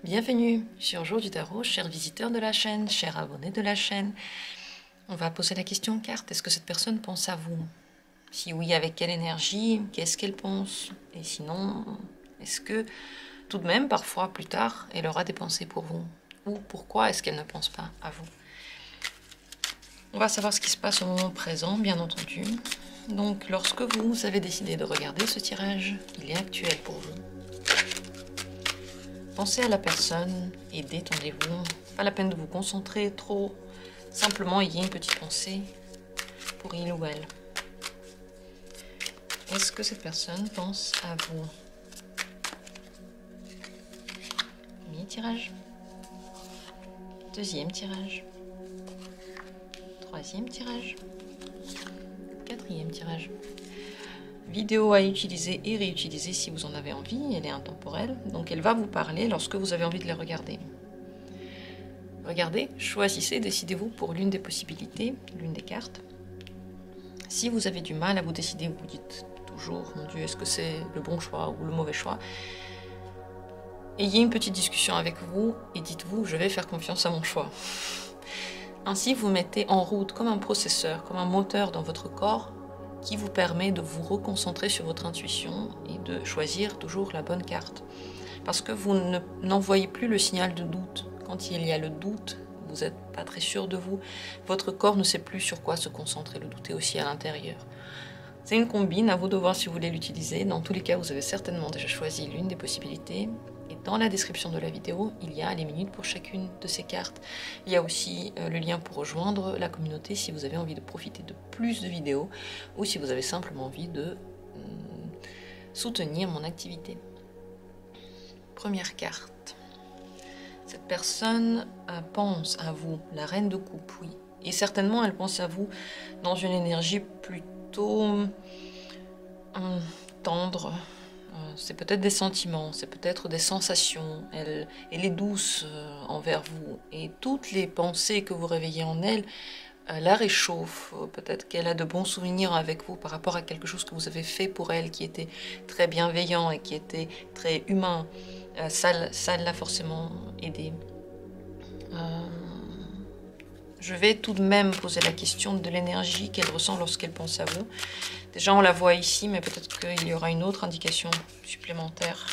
Bienvenue sur Jour du Tarot, chers visiteurs de la chaîne, chers abonnés de la chaîne. On va poser la question carte, est-ce que cette personne pense à vous? Si oui, avec quelle énergie? Qu'est-ce qu'elle pense? Et sinon, est-ce que tout de même, parfois, plus tard, elle aura des pensées pour vous? Ou pourquoi est-ce qu'elle ne pense pas à vous? On va savoir ce qui se passe au moment présent, bien entendu. Donc, lorsque vous avez décidé de regarder ce tirage, il est actuel pour vous. Pensez à la personne et détendez-vous. Pas la peine de vous concentrer trop. Simplement, ayez une petite pensée pour il ou elle. Est-ce que cette personne pense à vous? Premier tirage. Deuxième tirage. Troisième tirage. Quatrième tirage. Vidéo à utiliser et réutiliser si vous en avez envie, elle est intemporelle, donc elle va vous parler lorsque vous avez envie de la regarder. Regardez, choisissez, décidez-vous pour l'une des possibilités, l'une des cartes. Si vous avez du mal à vous décider, vous dites toujours, mon Dieu, est-ce que c'est le bon choix ou le mauvais choix? Ayez une petite discussion avec vous et dites-vous, je vais faire confiance à mon choix. Ainsi, vous mettez en route comme un processeur, comme un moteur dans votre corps, qui vous permet de vous reconcentrer sur votre intuition et de choisir toujours la bonne carte. Parce que vous n'envoyez plus le signal de doute. Quand il y a le doute, vous n'êtes pas très sûr de vous, votre corps ne sait plus sur quoi se concentrer, le doute est aussi à l'intérieur. C'est une combine, à vous de voir si vous voulez l'utiliser. Dans tous les cas, vous avez certainement déjà choisi l'une des possibilités. Et dans la description de la vidéo, il y a les minutes pour chacune de ces cartes. Il y a aussi le lien pour rejoindre la communauté si vous avez envie de profiter de plus de vidéos ou si vous avez simplement envie de soutenir mon activité. Première carte. Cette personne pense à vous, la reine de coupe, oui. Et certainement, elle pense à vous dans une énergie plutôt tendre. C'est peut-être des sentiments, c'est peut-être des sensations. Elle est douce envers vous. Et toutes les pensées que vous réveillez en elle la réchauffent. Peut-être qu'elle a de bons souvenirs avec vous par rapport à quelque chose que vous avez fait pour elle qui était très bienveillant et qui était très humain. Ça l'a forcément aidé. Je vais tout de même poser la question de l'énergie qu'elle ressent lorsqu'elle pense à vous. Déjà, on la voit ici, mais peut-être qu'il y aura une autre indication supplémentaire.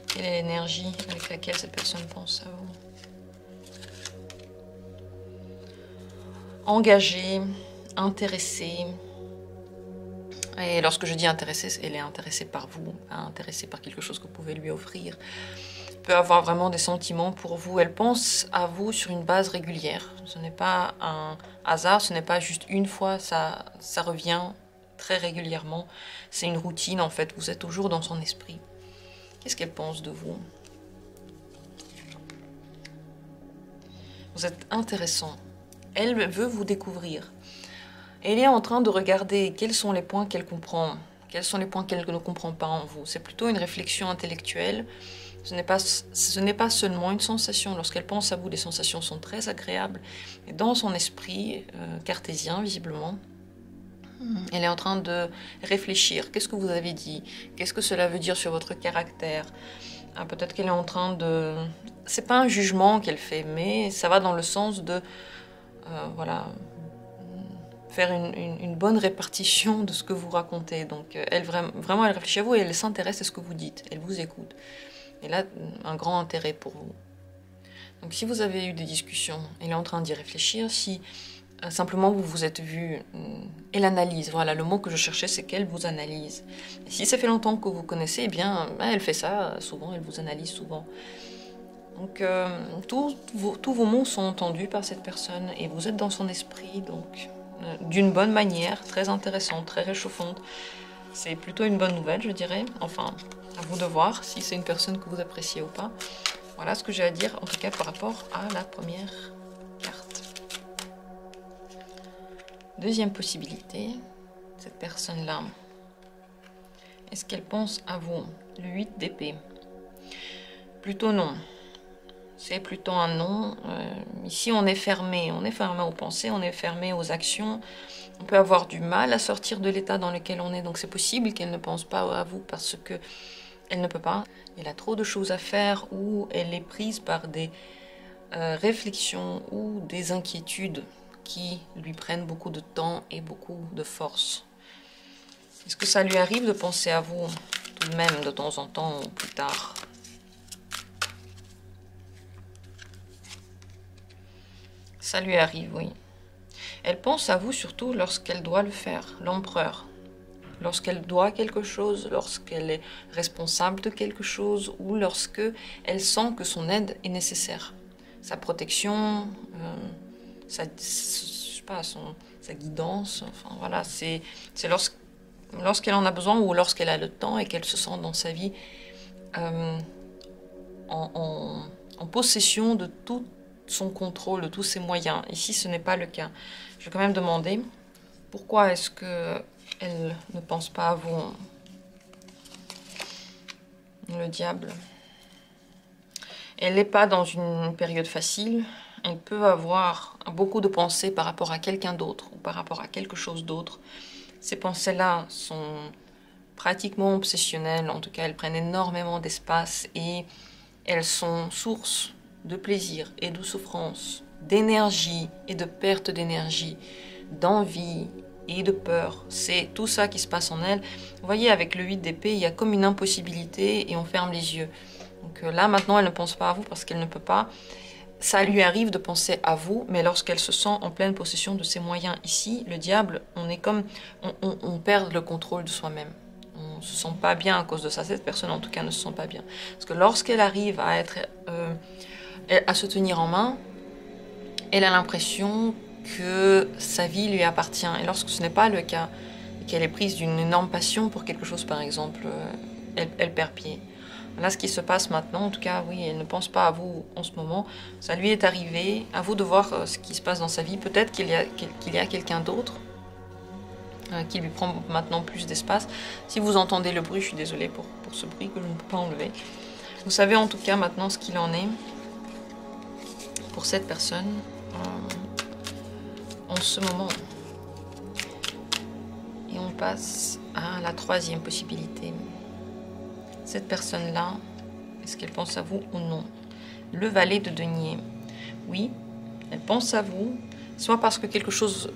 Quelle est l'énergie avec laquelle cette personne pense à vous? Engagée, intéressée. Et lorsque je dis intéressée, elle est intéressée par vous, intéressée par quelque chose que vous pouvez lui offrir. Peut avoir vraiment des sentiments pour vous. Elle pense à vous sur une base régulière. Ce n'est pas un hasard, ce n'est pas juste une fois, ça revient très régulièrement. C'est une routine en fait, vous êtes toujours dans son esprit. Qu'est-ce qu'elle pense de vous? Vous êtes intéressant. Elle veut vous découvrir. Elle est en train de regarder quels sont les points qu'elle comprend, quels sont les points qu'elle ne comprend pas en vous. C'est plutôt une réflexion intellectuelle. Ce n'est pas seulement une sensation. Lorsqu'elle pense à vous, les sensations sont très agréables. Et dans son esprit cartésien, visiblement, elle est en train de réfléchir. Qu'est-ce que vous avez dit? Qu'est-ce que cela veut dire sur votre caractère? Peut-être qu'elle est en train de... C'est pas un jugement qu'elle fait, mais ça va dans le sens de... voilà... faire une bonne répartition de ce que vous racontez. Donc, vraiment, elle réfléchit à vous et elle s'intéresse à ce que vous dites. Elle vous écoute. Et là, un grand intérêt pour vous. Donc si vous avez eu des discussions, elle est en train d'y réfléchir. Si simplement vous vous êtes vu, elle analyse. Voilà, le mot que je cherchais, c'est qu'elle vous analyse. Et si ça fait longtemps que vous connaissez, eh bien, elle fait ça souvent, elle vous analyse souvent. Donc tous vos mots sont entendus par cette personne et vous êtes dans son esprit, donc d'une bonne manière, très intéressante, très réchauffante. C'est plutôt une bonne nouvelle, je dirais. Enfin, à vous de voir si c'est une personne que vous appréciez ou pas. Voilà ce que j'ai à dire, en tout cas par rapport à la première carte. Deuxième possibilité, cette personne-là, est-ce qu'elle pense à vous? Le 8 d'épée. Plutôt non. c'est plutôt un non. Ici, on est fermé aux pensées, on est fermé aux actions. On peut avoir du mal à sortir de l'état dans lequel on est, donc c'est possible qu'elle ne pense pas à vous parce que elle ne peut pas. Elle a trop de choses à faire ou elle est prise par des réflexions ou des inquiétudes qui lui prennent beaucoup de temps et beaucoup de force. Est-ce que ça lui arrive de penser à vous tout de même de temps en temps ou plus tard? Ça lui arrive, oui. Elle pense à vous surtout lorsqu'elle doit le faire, l'empereur. Lorsqu'elle doit quelque chose, lorsqu'elle est responsable de quelque chose ou lorsque elle sent que son aide est nécessaire. Sa protection, je sais pas, sa guidance, enfin voilà, c'est lorsqu'elle en a besoin ou lorsqu'elle a le temps et qu'elle se sent dans sa vie en possession de tout son contrôle, de tous ses moyens. Ici, ce n'est pas le cas. Je vais quand même demander pourquoi est-ce qu'elle ne pense pas à vous, le diable. Elle n'est pas dans une période facile. Elle peut avoir beaucoup de pensées par rapport à quelqu'un d'autre ou par rapport à quelque chose d'autre. Ces pensées-là sont pratiquement obsessionnelles. En tout cas, elles prennent énormément d'espace et elles sont source de plaisir et de souffrance, d'énergie et de perte d'énergie, d'envie et de peur. C'est tout ça qui se passe en elle. Vous voyez, avec le 8 d'épée, il y a comme une impossibilité et on ferme les yeux. Donc là, maintenant, elle ne pense pas à vous parce qu'elle ne peut pas. Ça lui arrive de penser à vous, mais lorsqu'elle se sent en pleine possession de ses moyens ici, le diable, on est comme... on perd le contrôle de soi-même. On ne se sent pas bien à cause de ça. Cette personne, en tout cas, ne se sent pas bien. Parce que lorsqu'elle arrive à se tenir en main, elle a l'impression que sa vie lui appartient. Et lorsque ce n'est pas le cas, et qu'elle est prise d'une énorme passion pour quelque chose, par exemple, elle perd pied. Là, ce qui se passe maintenant, en tout cas, oui, elle ne pense pas à vous en ce moment. Ça lui est arrivé. À vous de voir ce qui se passe dans sa vie. Peut-être qu'il y a quelqu'un d'autre qui lui prend maintenant plus d'espace. Si vous entendez le bruit, je suis désolée pour ce bruit que je ne peux pas enlever. Vous savez en tout cas maintenant ce qu'il en est pour cette personne en ce moment. Et on passe à la troisième possibilité. Cette personne-là, est-ce qu'elle pense à vous ou non? Le valet de denier. Oui, elle pense à vous, soit parce que quelque chose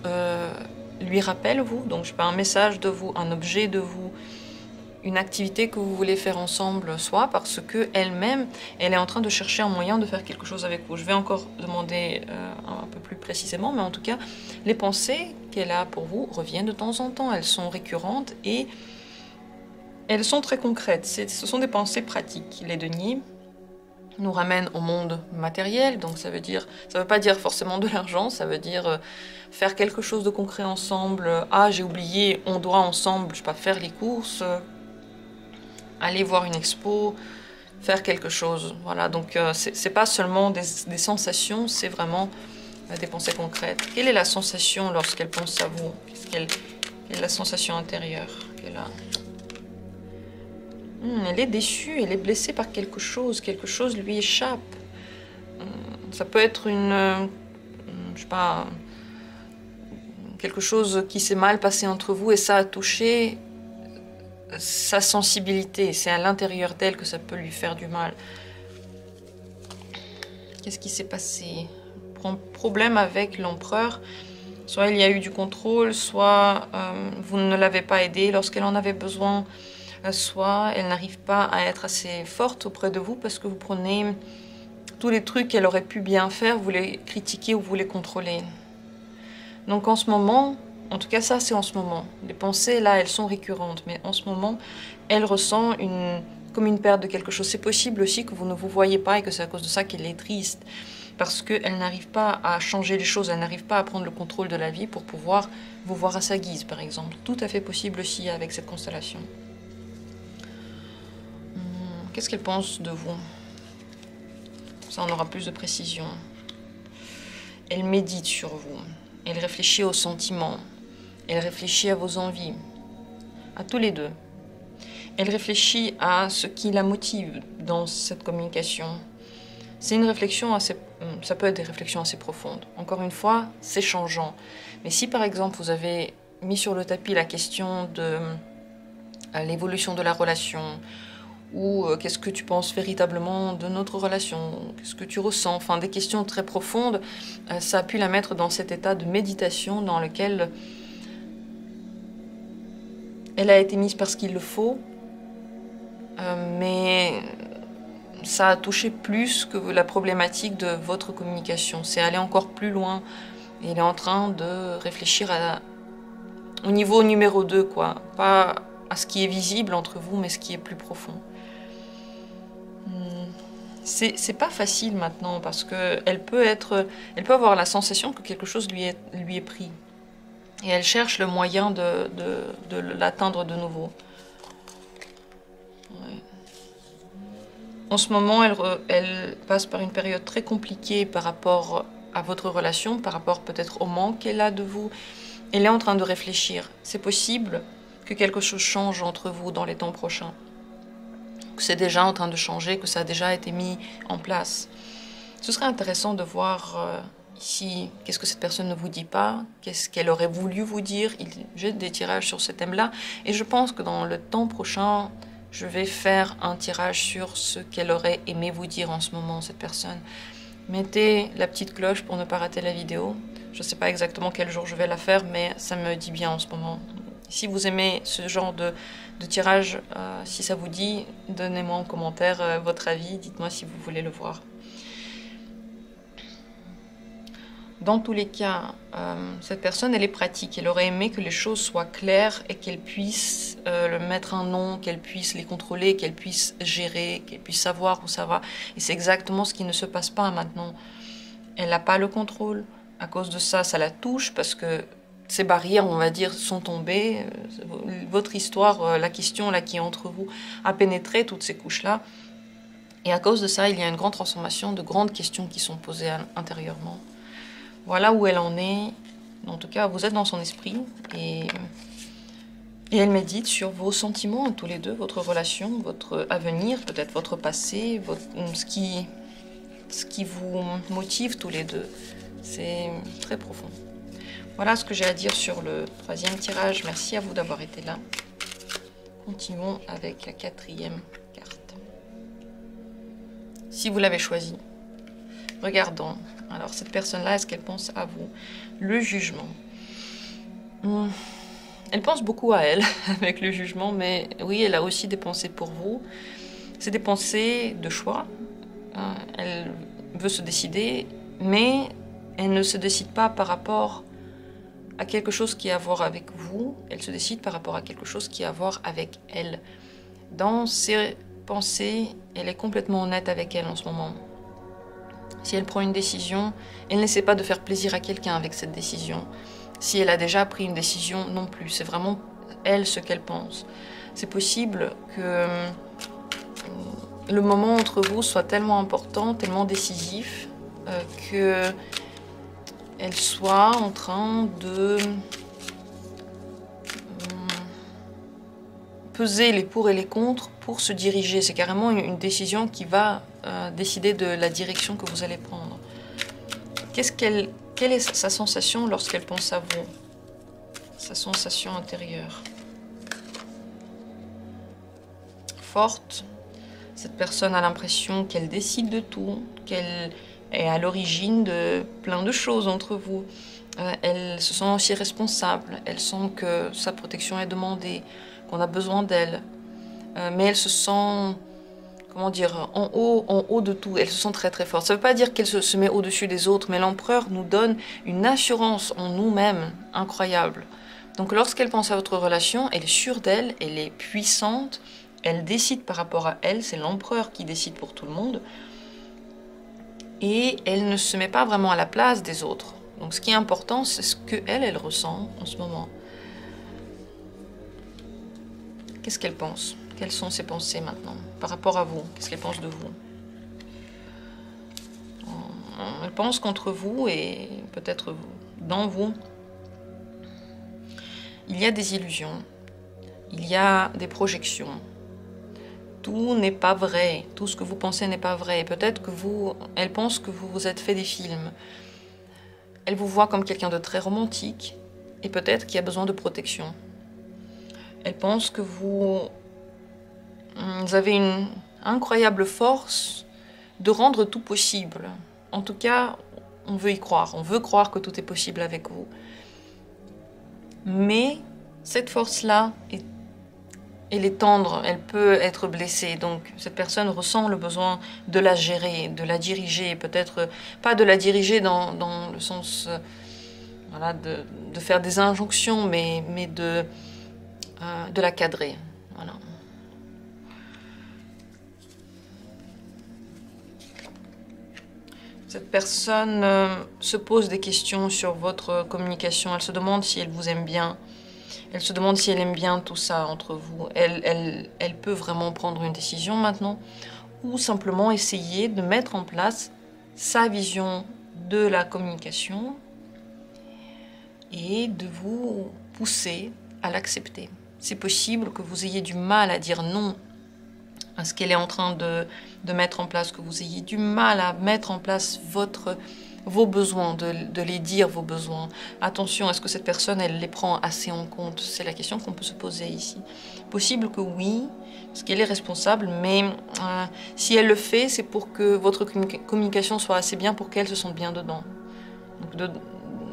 lui rappelle vous, donc je sais pas, un message de vous, un objet de vous, une activité que vous voulez faire ensemble, soit parce que elle-même, elle est en train de chercher un moyen de faire quelque chose avec vous. Je vais encore demander un peu plus précisément, mais en tout cas, les pensées qu'elle a pour vous reviennent de temps en temps. Elles sont récurrentes et elles sont très concrètes. Ce sont des pensées pratiques. Les deniers nous ramènent au monde matériel, donc ça veut pas dire forcément de l'argent, ça veut dire faire quelque chose de concret ensemble. Ah, j'ai oublié, on doit ensemble, je sais pas, faire les courses, aller voir une expo, faire quelque chose. Voilà, donc c'est pas seulement des sensations, c'est vraiment des pensées concrètes. Quelle est la sensation lorsqu'elle pense à vous? Quelle est la sensation intérieure qu'elle a? Elle est déçue, elle est blessée par quelque chose lui échappe. Ça peut être je sais pas, quelque chose qui s'est mal passé entre vous et ça a touché sa sensibilité. C'est à l'intérieur d'elle que ça peut lui faire du mal. Qu'est-ce qui s'est passé? Problème avec l'empereur. Soit il y a eu du contrôle, soit vous ne l'avez pas aidée lorsqu'elle en avait besoin. Soit elle n'arrive pas à être assez forte auprès de vous parce que vous prenez tous les trucs qu'elle aurait pu bien faire, vous les critiquez ou vous les contrôlez. Donc en ce moment, en tout cas ça c'est en ce moment, les pensées là elles sont récurrentes, mais en ce moment elle ressent comme une perte de quelque chose. C'est possible aussi que vous ne vous voyez pas et que c'est à cause de ça qu'elle est triste, parce qu'elle n'arrive pas à changer les choses, elle n'arrive pas à prendre le contrôle de la vie pour pouvoir vous voir à sa guise par exemple. Tout à fait possible aussi avec cette constellation. Qu'est-ce qu'elle pense de vous? Ça, on aura plus de précision. Elle médite sur vous. Elle réfléchit aux sentiments. Elle réfléchit à vos envies. À tous les deux. Elle réfléchit à ce qui la motive dans cette communication. C'est une réflexion assez... Ça peut être des réflexions assez profondes. Encore une fois, c'est changeant. Mais si par exemple vous avez mis sur le tapis la question de l'évolution de la relation, ou qu'est-ce que tu penses véritablement de notre relation, qu'est-ce que tu ressens, enfin des questions très profondes, ça a pu la mettre dans cet état de méditation dans lequel elle a été mise parce qu'il le faut, mais ça a touché plus que la problématique de votre communication. C'est aller encore plus loin. Et elle est en train de réfléchir au niveau numéro 2, quoi. Pas à ce qui est visible entre vous, mais ce qui est plus profond. C'est pas facile maintenant parce que elle peut avoir la sensation que quelque chose lui est pris. Et elle cherche le moyen de l'atteindre de nouveau. Ouais. En ce moment, elle passe par une période très compliquée par rapport à votre relation, par rapport peut-être au manque qu'elle a de vous. Elle est en train de réfléchir. C'est possible que quelque chose change entre vous dans les temps prochains. Que c'est déjà en train de changer, que ça a déjà été mis en place. Ce serait intéressant de voir ici qu'est-ce que cette personne ne vous dit pas, qu'est-ce qu'elle aurait voulu vous dire. J'ai des tirages sur ce thème-là et je pense que dans le temps prochain, je vais faire un tirage sur ce qu'elle aurait aimé vous dire en ce moment, cette personne. Mettez la petite cloche pour ne pas rater la vidéo. Je ne sais pas exactement quel jour je vais la faire, mais ça me dit bien en ce moment. Si vous aimez ce genre de tirage, si ça vous dit, donnez-moi en commentaire votre avis, dites-moi si vous voulez le voir. Dans tous les cas, cette personne, elle est pratique. Elle aurait aimé que les choses soient claires et qu'elle puisse le mettre un nom, qu'elle puisse les contrôler, qu'elle puisse gérer, qu'elle puisse savoir où ça va. Et c'est exactement ce qui ne se passe pas maintenant. Elle n'a pas le contrôle. À cause de ça, ça la touche parce que ces barrières, on va dire, sont tombées. Votre histoire, la question là qui est entre vous, a pénétré toutes ces couches-là. Et à cause de ça, il y a une grande transformation, de grandes questions qui sont posées intérieurement. Voilà où elle en est. En tout cas, vous êtes dans son esprit et elle médite sur vos sentiments tous les deux, votre relation, votre avenir, peut-être votre passé, ce qui vous motive tous les deux. C'est très profond. Voilà ce que j'ai à dire sur le troisième tirage. Merci à vous d'avoir été là. Continuons avec la quatrième carte. Si vous l'avez choisie, regardons. Alors, cette personne-là, est-ce qu'elle pense à vous? Le jugement. Elle pense beaucoup à elle avec le jugement, mais oui, elle a aussi des pensées pour vous. C'est des pensées de choix. Elle veut se décider, mais elle ne se décide pas par rapport à quelque chose qui a à voir avec vous. Elle se décide par rapport à quelque chose qui a à voir avec elle. Dans ses pensées, elle est complètement honnête avec elle en ce moment. Si elle prend une décision, elle n'essaie pas de faire plaisir à quelqu'un avec cette décision. Si elle a déjà pris une décision, non plus. C'est vraiment elle ce qu'elle pense. C'est possible que le moment entre vous soit tellement important, tellement décisif, que elle soit en train de peser les pour et les contre pour se diriger. C'est carrément une décision qui va décider de la direction que vous allez prendre. Quelle est sa sensation lorsqu'elle pense à vous? Sa sensation intérieure. Forte. Cette personne a l'impression qu'elle décide de tout, qu'elle est à l'origine de plein de choses entre vous. Elle se sent aussi responsable. Elle sent que sa protection est demandée, qu'on a besoin d'elle. Mais elle se sent, comment dire, en haut de tout. Elle se sent très très forte. Ça ne veut pas dire qu'elle se met au-dessus des autres, mais l'empereur nous donne une assurance en nous-mêmes incroyable. Donc lorsqu'elle pense à votre relation, elle est sûre d'elle, elle est puissante, elle décide par rapport à elle, c'est l'empereur qui décide pour tout le monde. Et elle ne se met pas vraiment à la place des autres. Donc ce qui est important, c'est ce qu'elle ressent en ce moment. Qu'est-ce qu'elle pense? Quelles sont ses pensées maintenant par rapport à vous? Qu'est-ce qu'elle pense de vous? Elle pense qu'entre vous et peut-être dans vous, il y a des illusions, il y a des projections, tout n'est pas vrai, tout ce que vous pensez n'est pas vrai. Peut-être que elle pense que vous vous êtes fait des films. Elle vous voit comme quelqu'un de très romantique et peut-être qui a besoin de protection. Elle pense que vous avez une incroyable force de rendre tout possible. En tout cas, on veut y croire. On veut croire que tout est possible avec vous. Mais cette force-là, elle est tendre, elle peut être blessée. Donc cette personne ressent le besoin de la gérer, de la diriger. Peut-être pas de la diriger dans le sens voilà, de faire des injonctions, mais de la cadrer. Voilà. Cette personne se pose des questions sur votre communication. Elle se demande si elle vous aime bien. Elle se demande si elle aime bien tout ça entre vous. Elle peut vraiment prendre une décision maintenant ou simplement essayer de mettre en place sa vision de la communication et de vous pousser à l'accepter. C'est possible que vous ayez du mal à dire non à ce qu'elle est en train de mettre en place, que vous ayez du mal à mettre en place vos besoins, de les dire vos besoins. Attention, est-ce que cette personne, elle les prend assez en compte? C'est la question qu'on peut se poser ici. Possible que oui, parce qu'elle est responsable, mais si elle le fait, c'est pour que votre communication soit assez bien pour qu'elle se sente bien dedans. Donc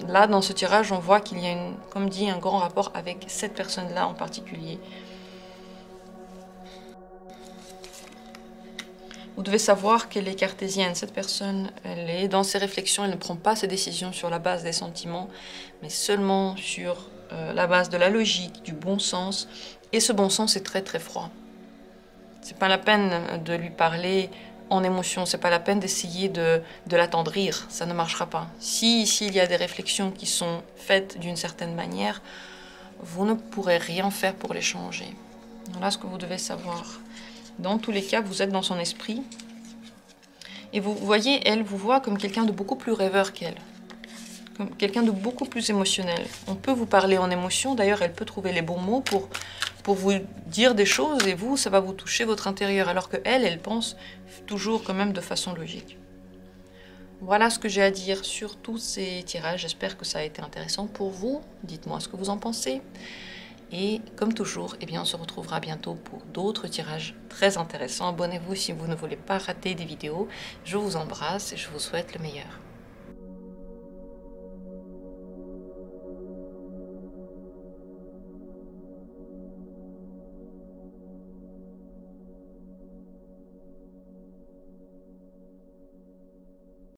là, dans ce tirage, on voit qu'il y a, comme dit, un grand rapport avec cette personne-là en particulier. Vous devez savoir qu'elle est cartésienne. Cette personne, elle est dans ses réflexions, elle ne prend pas ses décisions sur la base des sentiments, mais seulement sur la base de la logique, du bon sens. Et ce bon sens est très très froid. C'est pas la peine de lui parler en émotion, c'est pas la peine d'essayer de l'attendrir, ça ne marchera pas. S'il y a des réflexions qui sont faites d'une certaine manière, vous ne pourrez rien faire pour les changer. Voilà ce que vous devez savoir. Dans tous les cas, vous êtes dans son esprit. Et vous voyez, elle vous voit comme quelqu'un de beaucoup plus rêveur qu'elle. Comme quelqu'un de beaucoup plus émotionnel. On peut vous parler en émotion. D'ailleurs, elle peut trouver les bons mots pour vous dire des choses. Et vous, ça va vous toucher votre intérieur. Alors que elle pense toujours quand même de façon logique. Voilà ce que j'ai à dire sur tous ces tirages. J'espère que ça a été intéressant pour vous. Dites-moi ce que vous en pensez. Et comme toujours, eh bien, on se retrouvera bientôt pour d'autres tirages très intéressants. Abonnez-vous si vous ne voulez pas rater des vidéos. Je vous embrasse et je vous souhaite le meilleur.